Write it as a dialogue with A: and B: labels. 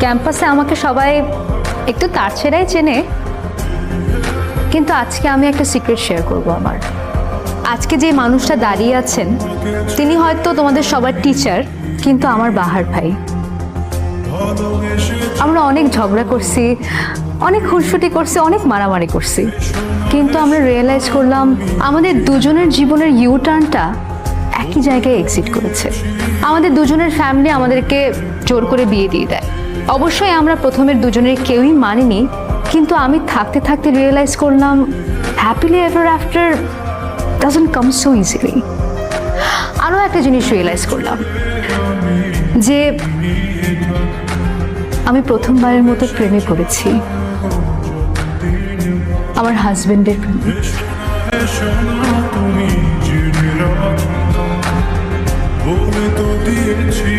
A: ক্যাম্পাসে আমাকে সবাই একটু তার ছেড়াই চেনে, কিন্তু আজকে আমি একটা সিক্রেট শেয়ার করব আমার। আজকে যে মানুষটা দাঁড়িয়ে আছেন তিনি হয়তো তোমাদের সবার টিচার, কিন্তু আমার বাহার ভাই। আমরা অনেক ঝগড়া করছি, অনেক খুনসুটি করছি, অনেক মারামারি করছি, কিন্তু আমরা রিয়েলাইজ করলাম আমাদের দুজনের জীবনের ইউ টার্নটা একই জায়গায় এক্সিট করেছে। আমাদের দুজনের ফ্যামিলি আমাদেরকে জোর করে বিয়ে দিয়ে দেয়। অবশ্যই আমরা প্রথমের দুজনের কেউই মানিনি, কিন্তু আমি থাকতে থাকতে রিয়েলাইজ করলাম happily ever after doesn't come so easily. আরও একটা জিনিস রিয়েলাইজ করলাম যে আমি প্রথমবারের মতো প্রেমে পড়েছি, আমার হাজবেন্ডের প্রেমে।
B: বলে তো দিয়েছি